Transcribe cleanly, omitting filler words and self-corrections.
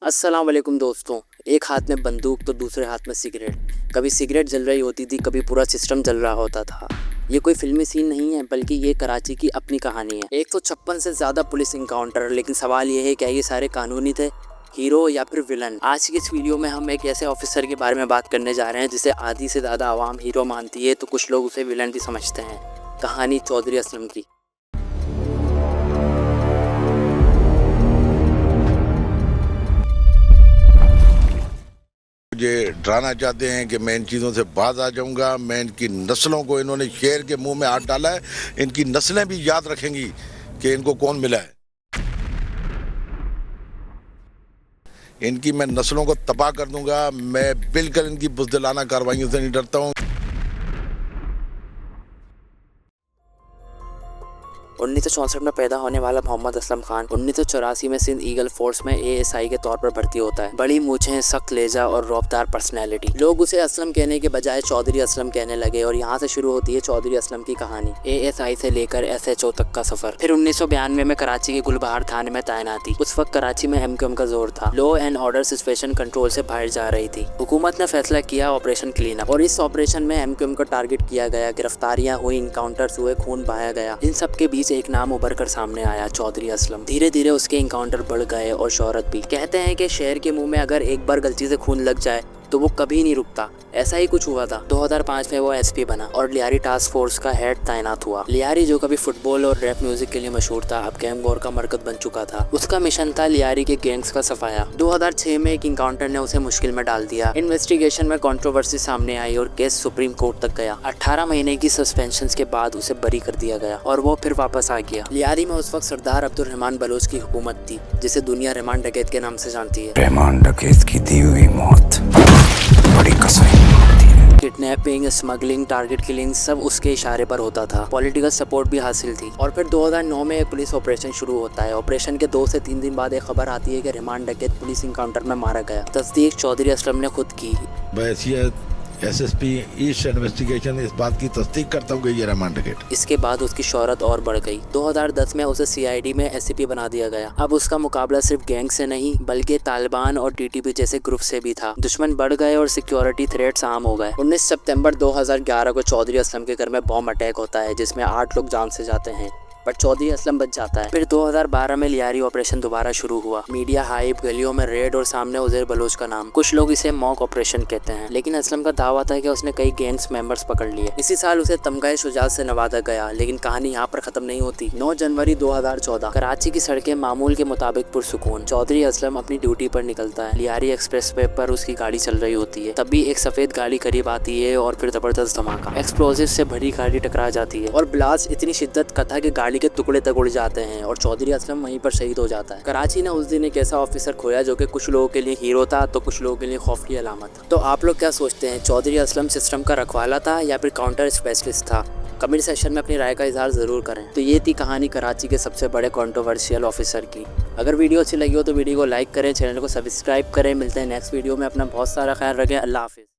अस्सलाम वालेकुम दोस्तों। एक हाथ में बंदूक तो दूसरे हाथ में सिगरेट। कभी सिगरेट जल रही होती थी, कभी पूरा सिस्टम जल रहा होता था। ये कोई फिल्मी सीन नहीं है, बल्कि ये कराची की अपनी कहानी है। 156 से ज़्यादा पुलिस इनकाउंटर, लेकिन सवाल ये है क्या ये सारे कानूनी थे, हीरो या फिर विलन। आज की इस वीडियो में हम एक ऐसे ऑफिसर के बारे में बात करने जा रहे हैं जिसे आधी से ज़्यादा आवाम हीरो मानती है, तो कुछ लोग उसे विलन भी समझते हैं। कहानी चौधरी असलम की। मुझे डराना चाहते हैं कि मैं इन चीज़ों से बाज आ जाऊंगा। मैं इनकी नस्लों को, इन्होंने शेर के मुंह में हाथ डाला है, इनकी नस्लें भी याद रखेंगी कि इनको कौन मिला है। इनकी मैं नस्लों को तबाह कर दूंगा। मैं बिल्कुल इनकी बुज़दिलाना कार्रवाइयों से नहीं डरता हूँ। 1964 में पैदा होने वाला मोहम्मद असलम खान 1984 में सिंध ईगल फोर्स में ASI के तौर पर भर्ती होता है। बड़ी मूछें, सख्त लेजा और रौबदार पर्सनैलिटी। लोग उसे असलम कहने के बजाय चौधरी असलम कहने लगे और यहाँ से शुरू होती है चौधरी असलम की कहानी। ASI से लेकर SHO तक का सफर। फिर 1992 में कराची के गुलबहार थाने में तैनाती। उस वक्त कराची में MQM का जोर था। Law and order situation control से बाहर जा रही थी। हुकूमत ने फैसला किया ऑपरेशन क्लीन अप, और इस ऑपरेशन में MQM को टारगेट किया गया। गिरफ्तारियां हुई, इनकाउंटर्स हुए, खून बहाया गया। इन सब के बीच एक नाम उभर कर सामने आया, चौधरी असलम। धीरे धीरे उसके इनकाउंटर बढ़ गए और शोहरत भी। कहते हैं कि शेर के मुंह में अगर एक बार गलती से खून लग जाए तो वो कभी नहीं रुकता। ऐसा ही कुछ हुआ था। 2005 में वो SP बना और लियारी टास्क फोर्स का हेड तैनात हुआ। लियारी, जो कभी फुटबॉल और रैप म्यूजिक के लिए मशहूर था, अब गैंगवॉर का मरकज बन चुका था। उसका मिशन था लियारी के गैंग्स का सफाया। 2006 में एक इनकाउंटर ने उसे मुश्किल में डाल दिया। इन्वेस्टिगेशन में कंट्रोवर्सी सामने आई और केस सुप्रीम कोर्ट तक गया। 18 महीने की सस्पेंशन के बाद उसे बरी कर दिया गया और वो फिर वापस आ गया। लियारी में उस वक्त सरदार अब्दुर्रहमान बलोच की हुकूमत थी, जिसे दुनिया रहमान डकैत के नाम से जानती है। रहमान डकैत की दी हुई मौत बड़ी कसाई होती है। किडनैपिंग, स्मगलिंग, टारगेट किलिंग सब उसके इशारे पर होता था। पॉलिटिकल सपोर्ट भी हासिल थी। और फिर 2009 में एक पुलिस ऑपरेशन शुरू होता है। ऑपरेशन के 2 से 3 दिन बाद एक खबर आती है कि रहमान डकैत पुलिस इनकाउंटर में मारा गया। तस्दीक चौधरी असलम ने खुद की। SSP ईस्ट इन्वेस्टिगेशन इस बात की तस्दीक करता हूँ कि ये रहमान डकैत। इसके बाद उसकी शोहरत और बढ़ गई। 2010 में उसे CID में SCP बना दिया गया। अब उसका मुकाबला सिर्फ गैंग से नहीं, बल्कि तालिबान और TTP जैसे ग्रुप से भी था। दुश्मन बढ़ गए और सिक्योरिटी थ्रेट्स आम हो गए। 19 सितंबर 2011 को चौधरी असलम के घर में बॉम्ब अटैक होता है, जिसमें 8 लोग जान से जाते हैं, बट चौधरी असलम बच जाता है। फिर 2012 में लियारी ऑपरेशन दोबारा शुरू हुआ। मीडिया हाइप, गलियों में रेड और सामने उज़ैर बलोच का नाम। कुछ लोग इसे मॉक ऑपरेशन कहते हैं, लेकिन असलम का दावा था कि उसने कई गैंग्स मेंबर्स पकड़ लिए। इसी साल उसे तमगाए शुजात से नवाजा गया। लेकिन कहानी यहाँ पर खत्म नहीं होती। 9 जनवरी 2014 कराची की सड़कें मामूल के मुताबिक पुरसुकून। चौधरी असलम अपनी ड्यूटी पर निकलता है। लियारी एक्सप्रेस वे पर उसकी गाड़ी चल रही होती है। तभी एक सफेद गाड़ी करीब आती है और फिर जबरदस्त धमाका। एक्सप्लोजिव से भरी गाड़ी टकरा जाती है और ब्लास्ट इतनी शिद्दत का था कि गाड़ी के टुकड़े तक उड़ जाते हैं और चौधरी असलम वहीं पर शहीद हो जाता है। कराची ने उस दिन एक ऐसा ऑफिसर खोया जो कि कुछ लोगों के लिए हीरो था तो कुछ लोगों के लिए खौफ की अलामत। तो आप लोग क्या सोचते हैं, चौधरी असलम सिस्टम का रखवाला था या फिर काउंटर स्पेशलिस्ट था? कमेंट सेक्शन में अपनी राय का इजहार जरूर करें। तो ये थी कहानी कराची के सबसे बड़े कंट्रोवर्शियल ऑफिसर की। अगर वीडियो अच्छी लगी हो तो वीडियो को लाइक करें, चैनल को सब्सक्राइब करें। मिलते हैं नेक्स्ट वीडियो में। अपना बहुत सारा ख्याल रखें। अल्लाह हाफिज़।